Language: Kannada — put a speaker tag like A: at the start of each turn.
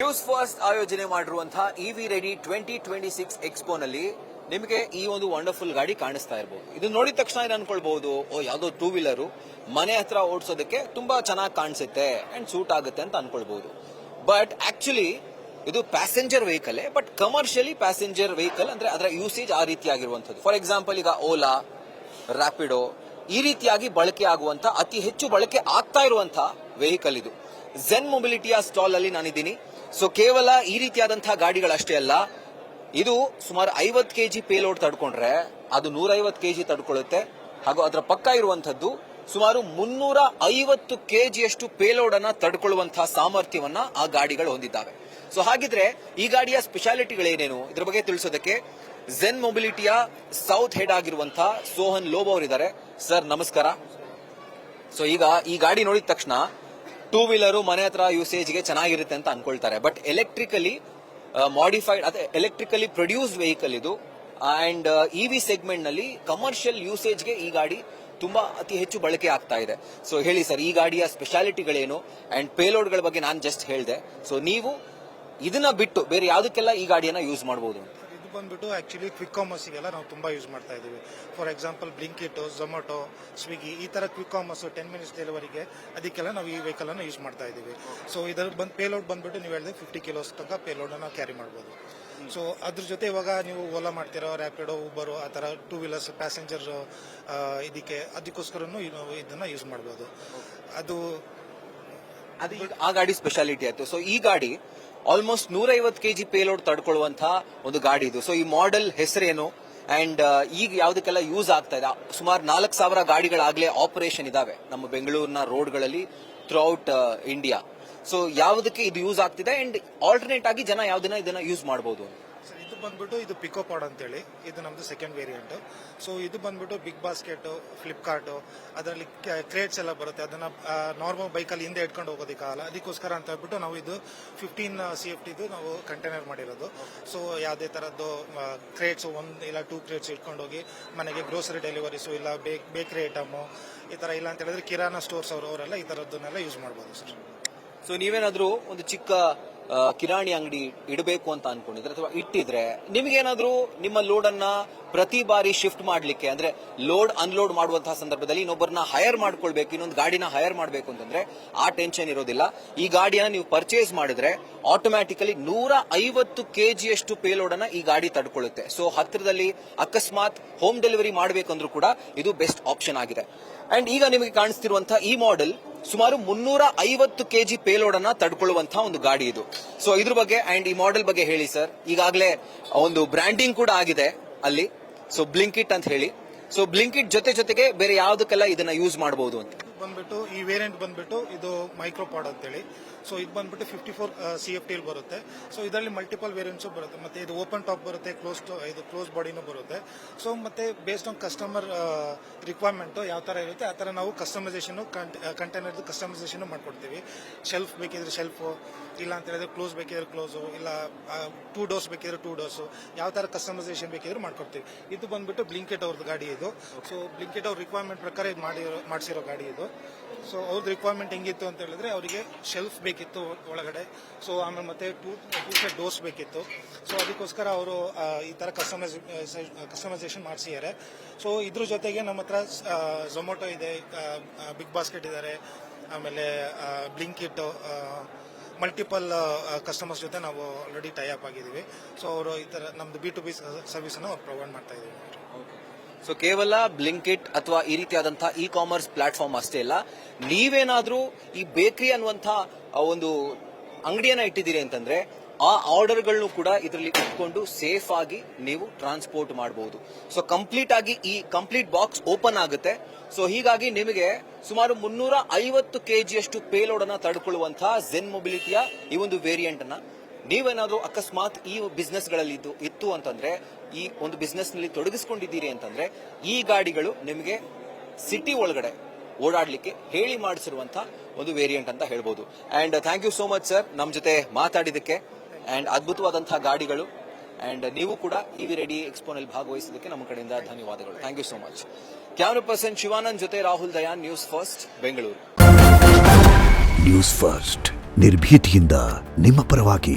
A: ನ್ಯೂಸ್ ಫಸ್ಟ್ ಆಯೋಜನೆ ಮಾಡಿರುವಂತಹ ಇವಿ ರೆಡಿ 2026 ಎಕ್ಸ್ಪೋನಲ್ಲಿ ನಿಮಗೆ ಈ ಒಂದು ವಂಡರ್ಫುಲ್ ಗಾಡಿ ಕಾಣಿಸ್ತಾ ಇರಬಹುದು. ಇದನ್ನ ನೋಡಿದ ತಕ್ಷಣ ಏನು ಅನ್ಕೊಳ್ಬಹುದು, ಯಾವುದೋ ಟೂ ವೀಲರ್ ಮನೆ ಹತ್ರ ಓಡಿಸೋದಕ್ಕೆ ತುಂಬಾ ಚೆನ್ನಾಗಿ ಕಾಣಿಸುತ್ತೆ ಅಂಡ್ ಸೂಟ್ ಆಗುತ್ತೆ ಅಂತ ಅನ್ಕೊಳ್ಬಹುದು. ಬಟ್ ಆಕ್ಚುಲಿ ಇದು passenger vehicle, but commercially passenger vehicle ಅಂದ್ರೆ ಅದರ ಯೂಸೇಜ್ ಆ ರೀತಿಯಾಗಿರುವಂತದ್ದು. ಫಾರ್ ಎಕ್ಸಾಂಪಲ್, ಈಗ ಓಲಾ, ರ್ಯಾಪಿಡೋ ಈ ರೀತಿಯಾಗಿ ಬಳಕೆ ಆಗುವಂತ ಅತಿ ಹೆಚ್ಚು ಬಳಕೆ ಆಗ್ತಾ ಇರುವಂತಹ ವೆಹಿಕಲ್ ಇದು. ಝೆನ್ ಮೊಬಿಲಿಟಿಯ ಸ್ಟಾಲ್ ಅಲ್ಲಿ ನಾನಿದ್ದೀನಿ. ಸೊ ಕೇವಲ ಈ ರೀತಿಯಾದಂತಹ ಗಾಡಿಗಳಷ್ಟೇ ಅಲ್ಲ, ಇದು ಸುಮಾರು 50 ಕೆಜಿ ಪೇಲೋಡ್ ತಡ್ಕೊಂಡ್ರೆ ಅದು 150 ಕೆಜಿ ತಡ್ಕೊಳ್ಳುತ್ತೆ. ಹಾಗೂ ಅದರ ಪಕ್ಕ ಇರುವಂತದ್ದು ಸುಮಾರು 350 ಕೆಜಿಯಷ್ಟು ಪೇಲೋಡ್ ಅನ್ನ ತಡ್ಕೊಳ್ಳುವಂತಹ ಸಾಮರ್ಥ್ಯವನ್ನ ಆ ಗಾಡಿಗಳು ಹೊಂದಿದ್ದಾವೆ. ಸೊ ಹಾಗಿದ್ರೆ ಈ ಗಾಡಿಯ ಸ್ಪೆಷಾಲಿಟಿಗಳೇನೇನು, ಇದ್ರ ಬಗ್ಗೆ ತಿಳಿಸೋದಕ್ಕೆ ಝೆನ್ ಮೊಬಿಲಿಟಿಯ ಸೌತ್ ಹೆಡ್ ಆಗಿರುವಂತಹ ಸೋಹನ್ ಲೋಬ್ ಅವರಿದ್ದಾರೆ. ಸರ್ ನಮಸ್ಕಾರ. ಸೊ ಈಗ ಈ ಗಾಡಿ ನೋಡಿದ ತಕ್ಷಣ ಟೂ ವೀಲರು ಮನೆ ಹತ್ರ ಯೂಸೇಜ್ಗೆ ಚೆನ್ನಾಗಿರುತ್ತೆ ಅಂತ ಅನ್ಕೊಳ್ತಾರೆ. ಬಟ್ ಎಲೆಕ್ಟ್ರಿಕಲಿ ಮಾಡಿಫೈಡ್ ಅದೇ ಎಲೆಕ್ಟ್ರಿಕಲಿ ಪ್ರೊಡ್ಯೂಸ್ಡ್ ವೆಹಿಕಲ್ ಇದು. ಅಂಡ್ ಇವಿ ಸೆಗ್ಮೆಂಟ್ ನಲ್ಲಿ ಕಮರ್ಷಿಯಲ್ ಯೂಸೇಜ್ಗೆ ಈ ಗಾಡಿ ತುಂಬಾ ಅತಿ ಹೆಚ್ಚು ಬಳಕೆ ಆಗ್ತಾ ಇದೆ. ಸೊ ಹೇಳಿ ಸರ್, ಈ ಗಾಡಿಯ ಸ್ಪೆಷಾಲಿಟಿಗಳೇನು ಅಂಡ್ ಪೇಲೋಡ್ಗಳ ಬಗ್ಗೆ ನಾನು ಜಸ್ಟ್ ಹೇಳಿದೆ. ಸೊ ನೀವು ಇದನ್ನ ಬಿಟ್ಟು ಬೇರೆ ಯಾವುದಕ್ಕೆಲ್ಲ ಈ ಗಾಡಿಯನ್ನ ಯೂಸ್ ಮಾಡಬಹುದು?
B: ಇದು ಬಂದ್ಬಿಟ್ಟು ಆಕ್ಚುಲಿ ಕ್ವಿಕ್ ಕಾಮರ್ಸ್ಗೆಲ್ಲ ನಾವು ತುಂಬಾ ಯೂಸ್ ಮಾಡ್ತಾ ಇದೀವಿ. For example Blinkit, Zomato, Swiggy ಈ ತರ ಕ್ವಿಕ್ ಕಾಮರ್ಸ್ 10 ಮಿನಿಟ್ಸ್ ಡೆಲಿವರಿಗೆ ಅದಕ್ಕೆಲ್ಲ ನಾವು ಈ ವೆಹಿಕಲ್ ಅನ್ನು ಯೂಸ್ ಮಾಡ್ತಾ ಇದೀವಿ. ಸೊ ಇದರ ಪೇಲೋಡ್ ಬಂದ್ಬಿಟ್ಟು ನೀವು ಹೇಳಿದ್ರೆ 50 ಕಿಲೋಸ್ ತನಕ ಪೇಲೋಡ್ ಅನ್ನು ಕ್ಯಾರಿ ಮಾಡಬಹುದು. ಸೊ ಅದ್ರ ಜೊತೆ ಇವಾಗ ನೀವು ಓಲಾ ಮಾಡ್ತೀರೋ, ರ್ಯಾಪಿಡೋ, ಉಬರ್ ಆ ತರ ಟೂ ವೀಲರ್ಸ್ ಪ್ಯಾಸೆಂಜರ್ ಅದಕ್ಕೋಸ್ಕರನು ಇದನ್ನ ಯೂಸ್ ಮಾಡಬಹುದು. ಅದು
A: ಆ ಗಾಡಿ ಸ್ಪೆಷಾಲಿಟಿ ಆಯ್ತು. ಸೊ ಈ ಗಾಡಿ ಆಲ್ಮೋಸ್ಟ್ 150 ಕೆಜಿ ಪೇಲೋಡ್ ತಡ್ಕೊಳ್ಳುವಂತಹ ಒಂದು ಗಾಡಿ ಇದು. ಸೊ ಈ ಮಾಡೆಲ್ ಹೆಸರೇನು ಅಂಡ್ ಈಗ ಯಾವ್ದಕ್ಕೆಲ್ಲ ಯೂಸ್ ಆಗ್ತಾ ಇದೆ? ಸುಮಾರು 4,000 ಗಾಡಿಗಳಾಗ್ಲೇ ಆಪರೇಷನ್ ಇದಾವೆ ನಮ್ಮ ಬೆಂಗಳೂರಿನ ರೋಡ್ಗಳಲ್ಲಿ ಥ್ರೂಔಟ್ ಇಂಡಿಯಾ. ಸೊ ಯಾವುದಕ್ಕೆ ಇದು ಯೂಸ್ ಆಗ್ತಿದೆ ಅಂಡ್ ಆಲ್ಟರ್ನೇಟ್ ಆಗಿ ಜನ ಯಾವ್ದನ್ನ ಇದನ್ನ ಯೂಸ್ ಮಾಡಬಹುದು?
B: ಇದು ಬಂದ್ಬಿಟ್ಟು ಇದು ಪಿಕೋ ಪಾಡ್ ಅಂತೇಳಿ, ಇದು ನಮ್ದು ಸೆಕೆಂಡ್ ವೇರಿಯಂಟ್. ಸೊ ಇದು ಬಂದ್ಬಿಟ್ಟು ಬಿಗ್ ಬಾಸ್ಕೆಟ್, ಫ್ಲಿಪ್ಕಾರ್ಟ್ ಅದರಲ್ಲಿ ಕ್ರೇಟ್ಸ್ ಎಲ್ಲ ಬರುತ್ತೆ. ಅದನ್ನ ನಾರ್ಮಲ್ ಬೈಕಲ್ಲಿ ಹಿಂದೆ ಇಟ್ಕೊಂಡು ಹೋಗೋದಕ್ಕಾಗಲ್ಲ, ಅದಕ್ಕೋಸ್ಕರ ಅಂತ ಹೇಳ್ಬಿಟ್ಟು ನಾವು ಇದು 15 CFT ನಾವು ಕಂಟೈನರ್ ಮಾಡಿರೋದು. ಸೊ ಯಾವುದೇ ತರದ್ದು ಕ್ರೇಟ್ಸ್ 1 ಇಲ್ಲ 2 ಕ್ರೇಟ್ಸ್ ಇಟ್ಕೊಂಡು ಹೋಗಿ ಮನೆಗೆ ಗ್ರೋಸರಿ ಡೆಲಿವರೀಸು ಇಲ್ಲ ಬೇಕರಿ ಐಟಮ್ ಈ ತರ ಇಲ್ಲ ಅಂತ ಹೇಳಿದ್ರೆ ಕಿರಾನಾ ಸ್ಟೋರ್ಸ್ ಅವರೆಲ್ಲ ಈ ತರದ್ದನ್ನೆಲ್ಲ ಯೂಸ್ ಮಾಡಬಹುದು ಸರ್.
A: ಸೊ ನೀವೇನಾದ್ರೂ ಒಂದು ಚಿಕ್ಕ ಕಿರಾಣಿ ಅಂಗಡಿ ಇಡಬೇಕು ಅಂತ ಅನ್ಕೊಂಡಿದ್ರೆ ಅಥವಾ ಇಟ್ಟಿದ್ರೆ, ನಿಮ್ಗೇನಾದ್ರೂ ನಿಮ್ಮ ಲೋಡ್ ಅನ್ನ ಪ್ರತಿ ಬಾರಿ ಶಿಫ್ಟ್ ಮಾಡ್ಲಿಕ್ಕೆ ಅಂದ್ರೆ ಲೋಡ್ ಅನ್ಲೋಡ್ ಮಾಡುವಂತಹ ಸಂದರ್ಭದಲ್ಲಿ ಇನ್ನೊಬ್ಬರನ್ನ ಹೈರ್ ಮಾಡ್ಕೊಳ್ಬೇಕು, ಇನ್ನೊಂದು ಗಾಡಿನ ಹೈರ್ ಮಾಡಬೇಕು ಅಂತಂದ್ರೆ ಆ ಟೆನ್ಷನ್ ಇರೋದಿಲ್ಲ. ಈ ಗಾಡಿಯನ್ನ ನೀವು ಪರ್ಚೇಸ್ ಮಾಡಿದ್ರೆ ಆಟೋಮ್ಯಾಟಿಕಲಿ 150 ಕೆಜಿಯಷ್ಟು ಪೇಲೋಡ್ ಅನ್ನ ಈ ಗಾಡಿ ತಡ್ಕೊಳ್ಳುತ್ತೆ. ಸೊ ಹತ್ತಿರದಲ್ಲಿ ಅಕಸ್ಮಾತ್ ಹೋಮ್ ಡೆಲಿವರಿ ಮಾಡಬೇಕಂದ್ರೂ ಕೂಡ ಇದು ಬೆಸ್ಟ್ ಆಪ್ಷನ್ ಆಗಿದೆ. ಅಂಡ್ ಈಗ ನಿಮಗೆ ಕಾಣಿಸ್ತಿರುವಂತಹ ಈ ಮಾಡೆಲ್ ಸುಮಾರು 350 ಕೆಜಿ ಪೇಲೋಡ್ ಅನ್ನ ತಡ್ಕೊಳ್ಳುವಂತಹ ಒಂದು ಗಾಡಿ ಇದು. ಸೊ ಇದ್ರ ಬಗ್ಗೆ ಅಂಡ್ ಈ ಮಾಡೆಲ್ ಬಗ್ಗೆ ಹೇಳಿ ಸರ್. ಈಗಾಗಲೇ ಒಂದು ಬ್ರ್ಯಾಂಡಿಂಗ್ ಕೂಡ ಆಗಿದೆ ಅಲ್ಲಿ, ಸೊ ಬ್ಲಿಂಕಿಟ್ ಅಂತ ಹೇಳಿ. ಸೊ ಬ್ಲಿಂಕಿಟ್ ಜೊತೆಗೆ ಬೇರೆ ಯಾವುದಕ್ಕೆಲ್ಲ ಇದನ್ನ ಯೂಸ್ ಮಾಡಬಹುದು ಅಂತ
B: ಬಂದ್ಬಿಟ್ಟು ಈ ವೇರಿಯಂಟ್ ಬಂದ್ಬಿಟ್ಟು ಇದು ಮೈಕ್ರೋಪಾಡ್ ಅಂತೇಳಿ. ಸೊ ಇದು ಬಂದ್ಬಿಟ್ಟು 54 CFT ಬರುತ್ತೆ. ಸೊ ಇದರಲ್ಲಿ ಮಲ್ಟಿಪಲ್ ವೇರಿಯಂಟ್ಸ್ ಬರುತ್ತೆ. ಮತ್ತೆ ಇದು ಓಪನ್ ಟಾಪ್ ಬರುತ್ತೆ, ಕ್ಲೋಸ್ ಬಾಡಿನೂ ಬರುತ್ತೆ. ಸೊ ಮತ್ತೆ ಬೇಸ್ಡ್ ಆನ್ ಕಸ್ಟಮರ್ ರಿಕ್ವೈರ್ಮೆಂಟ್ ಯಾವ ತರ ಇರುತ್ತೆ ಆ ತರ ನಾವು ಕಸ್ಟಮೈಸೇಷನ್ ಕಂಟೈನರ್ ಕಸ್ಟಮೈಸೇಷನ್ ಮಾಡ್ಕೊಡ್ತೀವಿ. ಶೆಲ್ಫ್ ಬೇಕಿದ್ರೆ ಶೆಲ್ಫ್, ಇಲ್ಲ ಅಂತ ಹೇಳಿದ್ರೆ ಕ್ಲೋಸ್ ಬೇಕಿದ್ರೆ ಕ್ಲೋಸು, ಇಲ್ಲ 2 ಡೋರ್ಸ್ ಬೇಕಿದ್ರೆ 2 ಡೋರ್ಸ್, ಯಾವ ತರ ಕಸ್ಟಮೈಸೇಷನ್ ಬೇಕಿದ್ರೆ ಮಾಡ್ಕೊಡ್ತೀವಿ. ಇದು ಬಂದ್ಬಿಟ್ಟು ಬ್ಲಿಂಕೆಟ್ ಅವ್ರದ್ದು ಗಾಡಿ ಇದು. ಸೊ ಬ್ಲಿಂಕೆಟ್ ಅವ್ರ ರಿಕ್ವೈರ್ಮೆಂಟ್ ಪ್ರಕಾರ ಇದು ಮಾಡಿಸಿರೋ ಗಾಡಿ ಇದು. ಸೊ ಅವ್ರದ್ದು ರಿಕ್ವೈರ್ಮೆಂಟ್ ಹೆಂಗಿತ್ತು ಅಂತ ಹೇಳಿದ್ರೆ ಅವರಿಗೆ ಶೆಲ್ಫ್ ಬೇಕಿತ್ತು ಒಳಗಡೆ. ಸೊ ಆಮೇಲೆ ಮತ್ತೆ 2 ಸೆಟ್ ಡೋರ್ಸ್ ಬೇಕಿತ್ತು. ಸೊ ಅದಕ್ಕೋಸ್ಕರ ಅವರು ಈ ತರ ಕಸ್ಟಮೈಸೇಷನ್ ಮಾಡಿಸಿದ್ದಾರೆ. ಸೊ ಇದ್ರ ಜೊತೆಗೆ ನಮ್ಮ ಹತ್ರ ಝೊಮ್ಯಾಟೊ ಇದೆ, ಬಿಗ್ ಬಾಸ್ಕೆಟ್ ಇದ್ದಾರೆ, ಆಮೇಲೆ ಬ್ಲಿಂಕಿಟ್ ಮಲ್ಟಿಪಲ್ ಕಸ್ಟಮರ್ಸ್ ಜೊತೆ ನಾವು ಆಲ್ರೆಡಿ ಟೈ ಅಪ್ ಆಗಿದ್ದೀವಿ. ಸೊ ಅವರು ಈ ತರ ನಮ್ದು B2B ಸರ್ವಿಸ್ ಅನ್ನು ಪ್ರೊವೈಡ್ ಮಾಡ್ತಾ ಇದ್ದೀವಿ.
A: ಸೊ ಕೇವಲ ಬ್ಲಿಂಕಿಟ್ ಅಥವಾ ಈ ರೀತಿಯಾದಂತಹ ಇ ಕಾಮರ್ಸ್ ಪ್ಲಾಟ್ಫಾರ್ಮ್ ಅಷ್ಟೇ ಇಲ್ಲ, ನೀವೇನಾದ್ರೂ ಈ ಬೇಕರಿ ಅನ್ನುವಂತಹ ಒಂದು ಅಂಗಡಿಯನ್ನ ಇಟ್ಟಿದ್ದೀರಿ ಅಂತಂದ್ರೆ ಆ ಆರ್ಡರ್ಗಳನ್ನು ಕೂಡ ಇದರಲ್ಲಿ ಇಟ್ಕೊಂಡು ಸೇಫ್ ಆಗಿ ನೀವು ಟ್ರಾನ್ಸ್ಪೋರ್ಟ್ ಮಾಡಬಹುದು. ಸೊ ಕಂಪ್ಲೀಟ್ ಆಗಿ ಈ ಕಂಪ್ಲೀಟ್ ಬಾಕ್ಸ್ ಓಪನ್ ಆಗುತ್ತೆ. ಸೊ ಹೀಗಾಗಿ ನಿಮಗೆ ಸುಮಾರು 350 ಕೆಜಿಯಷ್ಟು ಪೇಲೋಡ್ ಅನ್ನ ತಡ್ಕೊಳ್ಳುವಂತಹ ಝೆನ್ ಮೊಬಿಲಿಟಿಯ ಈ ಒಂದು ವೇರಿಯಂಟ್ ಅನ್ನ ನೀವೇನಾದ್ರೂ ಅಕಸ್ಮಾತ್ ಈ ಬಿಸ್ನೆಸ್ ಗಳಲ್ಲಿ ಇತ್ತು ಅಂತಂದ್ರೆ, ಈ ಒಂದು ಬಿಸ್ನೆಸ್ ನಲ್ಲಿ ತೊಡಗಿಸಿಕೊಂಡಿದ್ದೀರಿ ಅಂತಂದ್ರೆ ಈ ಗಾಡಿಗಳು ನಿಮಗೆ ಸಿಟಿ ಒಳಗಡೆ ಓಡಾಡ್ಲಿಕ್ಕೆ ಹೇಳಿ ಮಾಡಿಸಿರುವಂತಹ ಒಂದು ವೇರಿಯಂಟ್ ಅಂತ ಹೇಳ್ಬೋದು. And thank you so much sir ನಮ್ಮ ಜೊತೆ ಮಾತಾಡಿದಕ್ಕೆ. ಅಂಡ್ ಅದ್ಭುತವಾದಂತಹ ಗಾಡಿಗಳು ಅಂಡ್ ನೀವು ಕೂಡ ಇವಿ ರೆಡಿ ಎಕ್ಸ್ಪೋನಲ್ಲಿ ಭಾಗವಹಿಸಿದ್ದಕ್ಕೆ ನಮ್ಮ ಕಡೆಯಿಂದ ಧನ್ಯವಾದಗಳು. Thank you so much. Camera person Shivanand ಜೊತೆ Rahul Dayan, news first Bengaluru.
C: News first ನಿರ್ಭೀತಿಯಿಂದ ನಿಮ್ಮ ಪರವಾಗಿ.